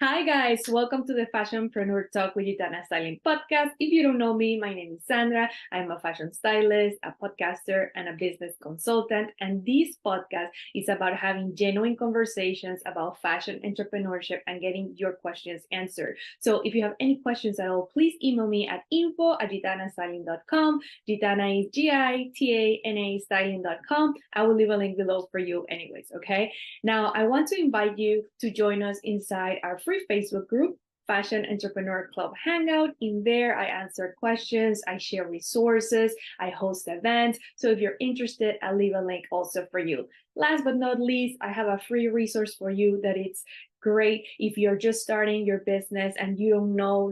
Hi guys, welcome to the Fashionpreneur Talk with Gitana Styling podcast. If you don't know me, my name is Sandra. I'm a fashion stylist, a podcaster, and a business consultant. And this podcast is about having genuine conversations about fashion entrepreneurship and getting your questions answered. So if you have any questions at all, please email me at info@gitanastyling.com. Gitana is Gitana styling.com. I will leave a link below for you anyways, okay? Now, I want to invite you to join us inside our free Facebook group, Fashion Entrepreneur Club Hangout. In there, I answer questions, I share resources, I host events. So if you're interested, I'll leave a link also for you. Last but not least, I have a free resource for you that it's great if you're just starting your business and you don't know,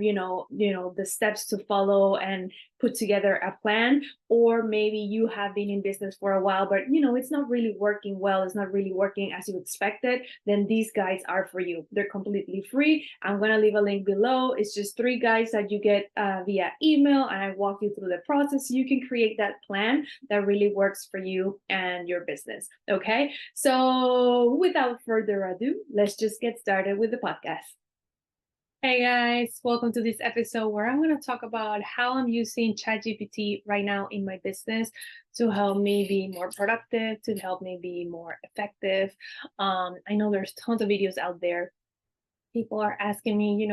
the steps to follow and put together a plan, or maybe you have been in business for a while, but it's not really working well, it's not really working as you expected, then these guides are for you. They're completely free. I'm going to leave a link below. It's just 3 guides that you get via email, and I walk you through the process. You can create that plan that really works for you and your business. Okay, so without further ado, let's just get started with the podcast. Hey guys, welcome to this episode where I'm going to talk about how I'm using ChatGPT right now in my business to help me be more productive, to help me be more effective. I know there's tons of videos out there. People are asking me,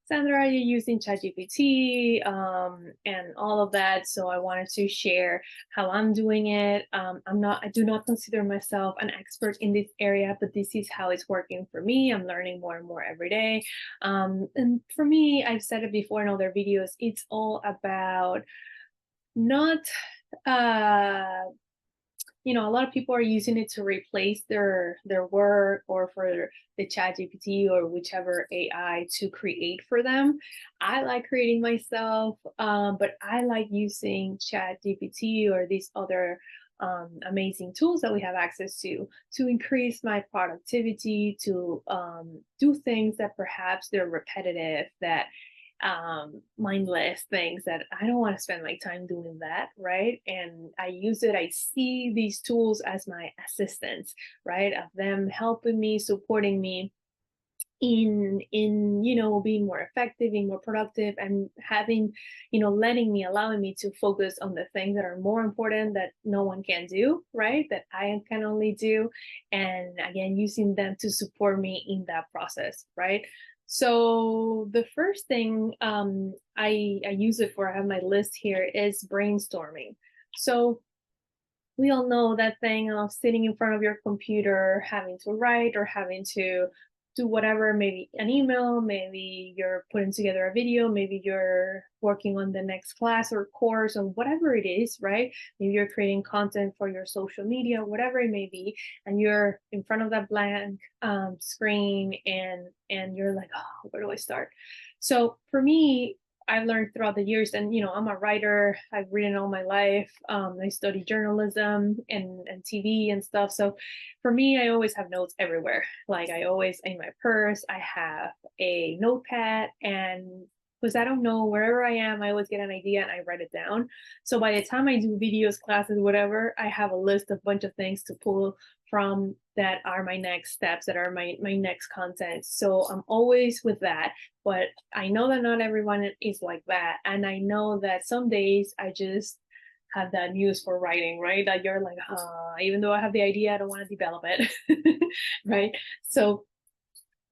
Sandra, are you using ChatGPT and all of that? So I wanted to share how I'm doing it. I do not consider myself an expert in this area, but this is how it's working for me. I'm learning more and more every day. And for me, I've said it before in other videos, it's all about not uh a lot of people are using it to replace their work, or for the chat gpt or whichever ai to create for them. I like creating myself, but I like using chat gpt or these other amazing tools that we have access to increase my productivity, to do things that perhaps they're repetitive, that mindless things that I don't want to spend my time doing that, right? And I see these tools as my assistants, right? Of them helping me, supporting me in being more effective, being more productive, and having, allowing me to focus on the things that are more important, that no one can do, right? That I can only do. And again, using them to support me in that process, right? So the first thing I use it for, I have my list here, is brainstorming. So we all know that thing of sitting in front of your computer, having to write or having to do whatever, maybe an email, maybe you're putting together a video, maybe you're working on the next class or course or whatever it is, right? Maybe you're creating content for your social media, whatever it may be, and you're in front of that blank screen, and you're like, oh, where do I start? So for me, I've learned throughout the years, and I'm a writer. I've written all my life. I studied journalism and TV and stuff. So for me, I always have notes everywhere. Like, I always, in my purse, I have a notepad, and because I don't know, wherever I am, I always get an idea and I write it down. So by the time I do videos, classes, whatever, I have a list of bunch of things to pull from, that are my next steps, that are my next content. So I'm always with that. But I know that not everyone is like that. And I know that some days I just have that muse for writing, right? That you're like, even though I have the idea, I don't want to develop it. Right? So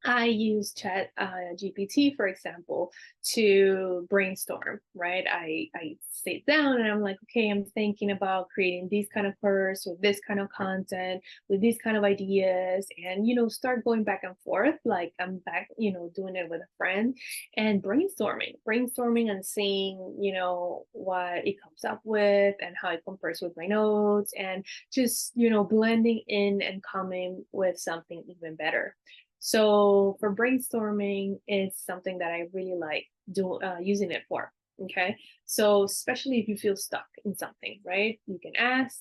I use Chat GPT, for example, to brainstorm, right? I sit down and I'm like, okay, I'm thinking about creating these kind of posts with this kind of content, with these kind of ideas, and, start going back and forth. Like, I'm back, doing it with a friend, and brainstorming and seeing, what it comes up with and how it compares with my notes, and just, blending in and coming with something even better. So for brainstorming, it's something that I really like using it for. Okay, so especially if you feel stuck in something, right? You can ask.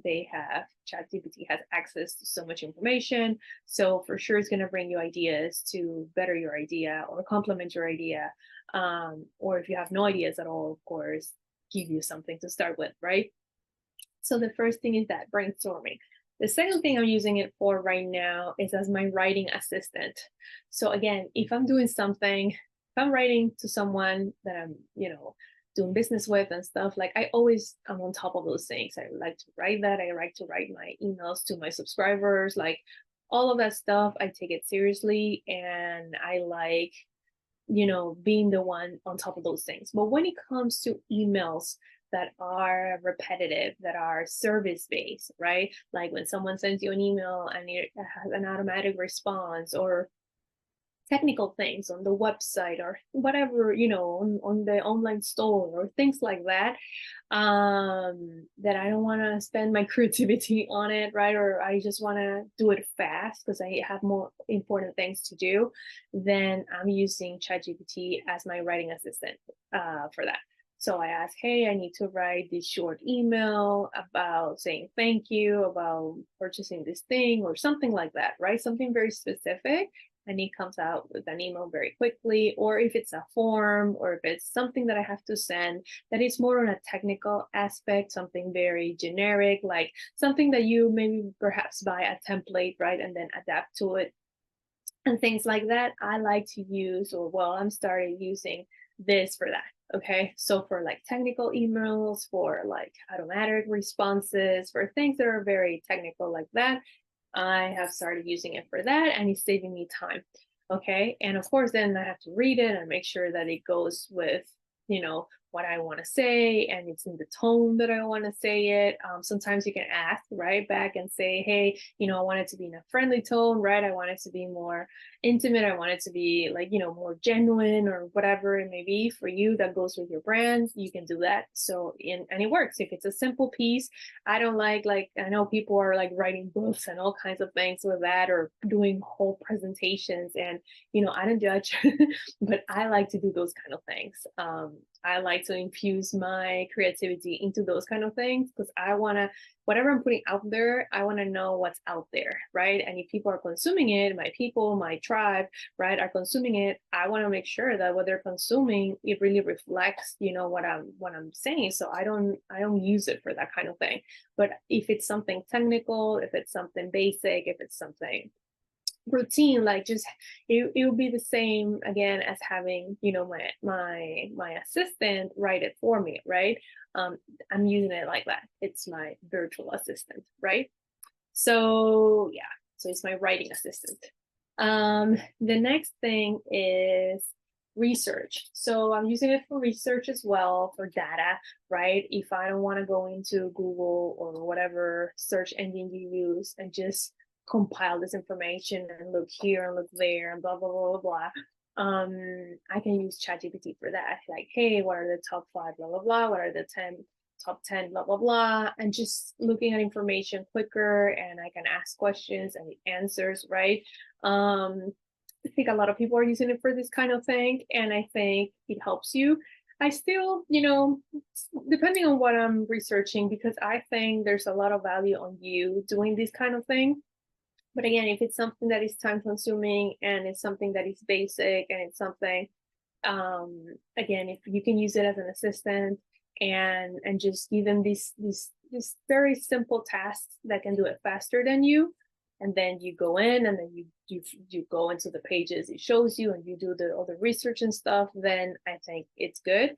ChatGPT has access to so much information, so for sure it's going to bring you ideas to better your idea or complement your idea, or if you have no ideas at all, of course, give you something to start with, right? So the first thing is that brainstorming. The second thing I'm using it for right now is as my writing assistant. So again, if I'm doing something, if I'm writing to someone that I'm, doing business with and stuff, like I'm on top of those things. I like to write that. I like to write my emails to my subscribers, like all of that stuff. I take it seriously and I like, being the one on top of those things. But when it comes to emails that are repetitive, that are service based, right? Like when someone sends you an email and it has an automatic response, or technical things on the website or whatever, on the online store or things like that, that I don't want to spend my creativity on it, right? Or I just want to do it fast because I have more important things to do, then I'm using ChatGPT as my writing assistant for that. So I ask, hey, I need to write this short email about saying thank you, about purchasing this thing or something like that, right? Something very specific. And it comes out with an email very quickly. Or if it's a form, or if it's something that I have to send that is more on a technical aspect, something very generic, like something that you maybe perhaps buy a template, right, and then adapt to it and things like that, I like to use, or well, I'm starting using this for that. Okay, so for like technical emails, for like automatic responses, for things that are very technical like that, I have started using it for that, and it's saving me time. Okay, and of course, then I have to read it and make sure that it goes with, what I want to say, and it's in the tone that I want to say it. Sometimes you can ask right back and say, hey, I want it to be in a friendly tone, right? I want it to be more intimate. I want it to be like, more genuine, or whatever it may be for you that goes with your brand. You can do that. So, and it works. If it's a simple piece, I don't like I know people are like writing books and all kinds of things with that, or doing whole presentations, and I don't judge, but I like to do those kind of things. I like to infuse my creativity into those kind of things because I want to, whatever I'm putting out there, I want to know what's out there, right? And if people are consuming it, my people, my tribe, right, are consuming it, I want to make sure that what they're consuming, it really reflects, what I'm saying. So I don't use it for that kind of thing. But if it's something technical, if it's something basic, if it's something routine, like just it will be the same again as having my assistant write it for me, right? I'm using it like that. It's my virtual assistant, right? So yeah, so it's my writing assistant. The next thing is research. So I'm using it for research as well, for data, right? If I don't want to go into Google or whatever search engine you use and just compile this information and look here and look there and blah blah blah blah blah, I can use ChatGPT for that. Like, hey, what are the top 5 blah blah blah, what are the top 10 blah blah blah, and just looking at information quicker, and I can ask questions and it answers, right? I think a lot of people are using it for this kind of thing, and I think it helps you. I still, depending on what I'm researching, because I think there's a lot of value on you doing this kind of thing. But again, if it's something that is time consuming and it's something that is basic and it's something, again, if you can use it as an assistant and just give them these very simple tasks that can do it faster than you, and then you go in and then you go into the pages it shows you and you do all the research and stuff, then I think it's good.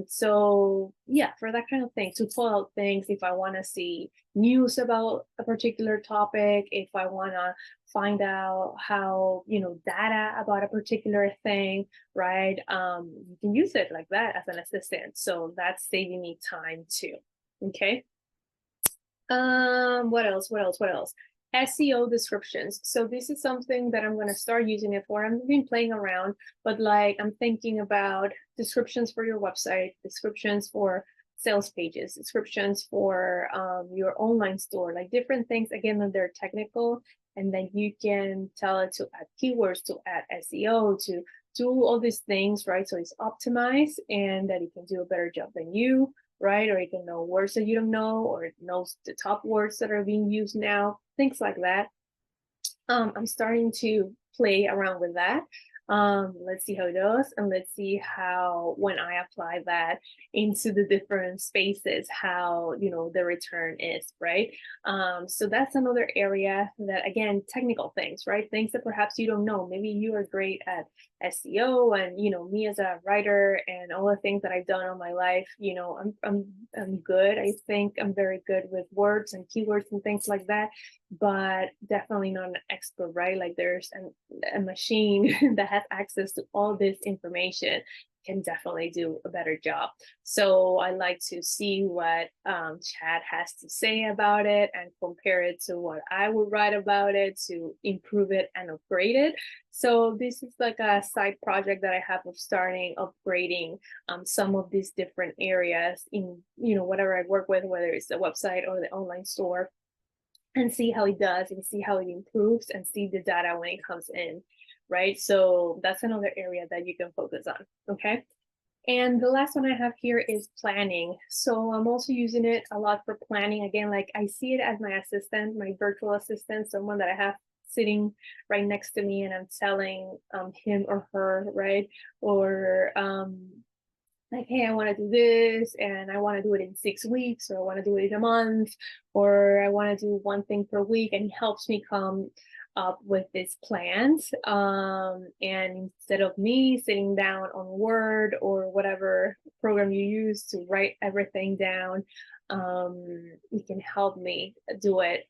So yeah, for that kind of thing, to pull out things, if I want to see news about a particular topic, if I want to find out how, data about a particular thing, right? You can use it like that as an assistant. So that's saving me time too. Okay. What else? SEO descriptions. So this is something that I'm going to start using it for. I've been playing around, but like I'm thinking about descriptions for your website, descriptions for sales pages, descriptions for your online store, like different things, again, that they're technical, and then you can tell it to add keywords, to add SEO, to do all these things, right? So it's optimized and that it can do a better job than you, right? Or it can know words that you don't know, or it knows the top words that are being used now, things like that. I'm starting to play around with that. Let's see how it does, and let's see how, when I apply that into the different spaces, how, the return is, right? So that's another area that, again, technical things, right? Things that perhaps you don't know. Maybe you are great at SEO, and me as a writer and all the things that I've done all my life, I'm good. I think I'm very good with words and keywords and things like that, but definitely not an expert, right? Like there's a machine that has access to all this information can definitely do a better job. So I like to see what Chad has to say about it and compare it to what I would write about it to improve it and upgrade it. So this is like a side project that I have of starting upgrading some of these different areas in whatever I work with, whether it's the website or the online store, and see how it does and see how it improves and see the data when it comes in, right? So that's another area that you can focus on, okay? And the last one I have here is planning. So I'm also using it a lot for planning. Again, like I see it as my assistant, my virtual assistant, someone that I have sitting right next to me and I'm telling him or her, right? Or like, hey, I want to do this and I want to do it in 6 weeks, or I want to do it in a month, or I want to do one thing per week, and he helps me come up with these plans. And instead of me sitting down on Word or whatever program you use to write everything down, you can help me do it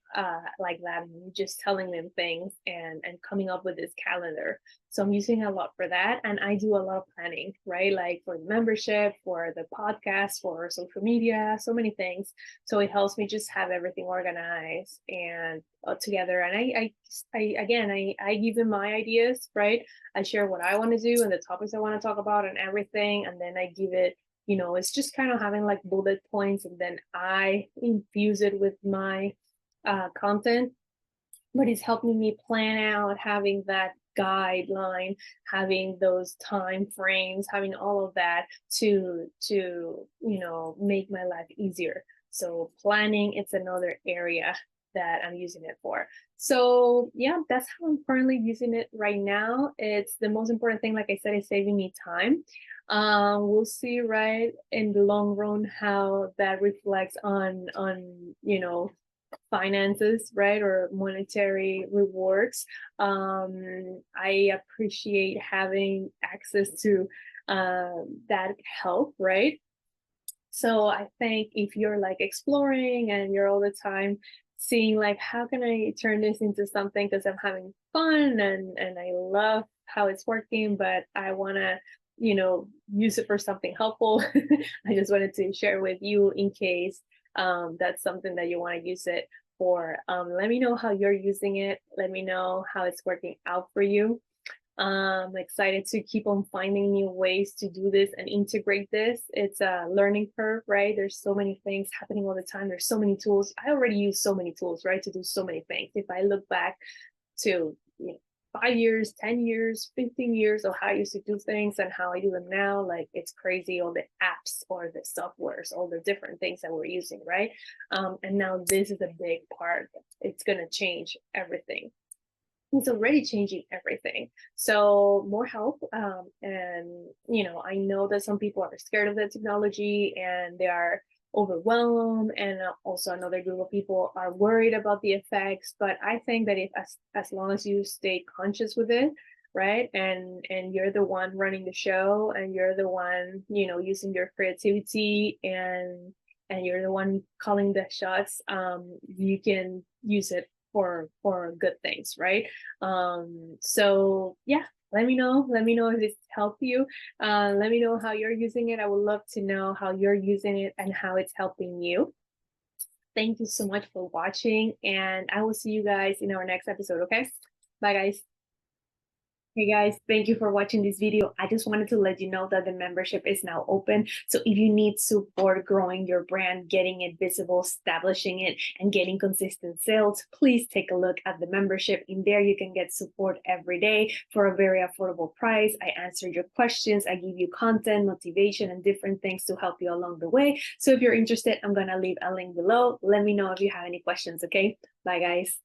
like that, just telling them things and coming up with this calendar. So I'm using it a lot for that. And I do a lot of planning, right? Like for the membership, for the podcast, for social media, so many things. So it helps me just have everything organized and together. And I give them my ideas, right? I share what I want to do and the topics I want to talk about and everything. And then I give it, it's just kind of having like bullet points, and then I infuse it with my content. But it's helping me plan out, having that guideline, having those time frames, having all of that to make my life easier. So planning, it's another area that I'm using it for. So yeah, that's how I'm currently using it right now. It's the most important thing, like I said, is saving me time. We'll see, right, in the long run how that reflects on finances, right, or monetary rewards. I appreciate having access to that help, right? So I think if you're like exploring and you're all the time seeing like, how can I turn this into something, because I'm having fun and I love how it's working, but I want to use it for something helpful. I just wanted to share with you in case that's something that you want to use it for. Let me know how you're using it. Let me know how it's working out for you. I'm excited to keep on finding new ways to do this and integrate this. It's a learning curve, right? There's so many things happening all the time. There's so many tools. I already use so many tools, right, to do so many things. If I look back to 5 years, 10 years, 15 years of how I used to do things and how I do them now, like it's crazy, all the apps or the softwares, all the different things that we're using, right? And now this is a big part. It's going to change everything. It's already changing everything. So more help. And, I know that some people are scared of the technology and they are overwhelmed, and also another group of people are worried about the effects. But I think that if as long as you stay conscious with it, right, and you're the one running the show, and you're the one using your creativity, and you're the one calling the shots, you can use it for good things, right? So yeah, let me know if it's helped you. Let me know how you're using it. I would love to know how you're using it and how it's helping you. Thank you so much for watching, and I will see you guys in our next episode. Okay, bye guys. Hey guys, thank you for watching this video. I just wanted to let you know that the membership is now open. So if you need support growing your brand, getting it visible, establishing it, and getting consistent sales, please take a look at the membership. In there, you can get support every day for a very affordable price. I answer your questions. I give you content, motivation, and different things to help you along the way. So if you're interested, I'm going to leave a link below. Let me know if you have any questions, okay? Bye, guys.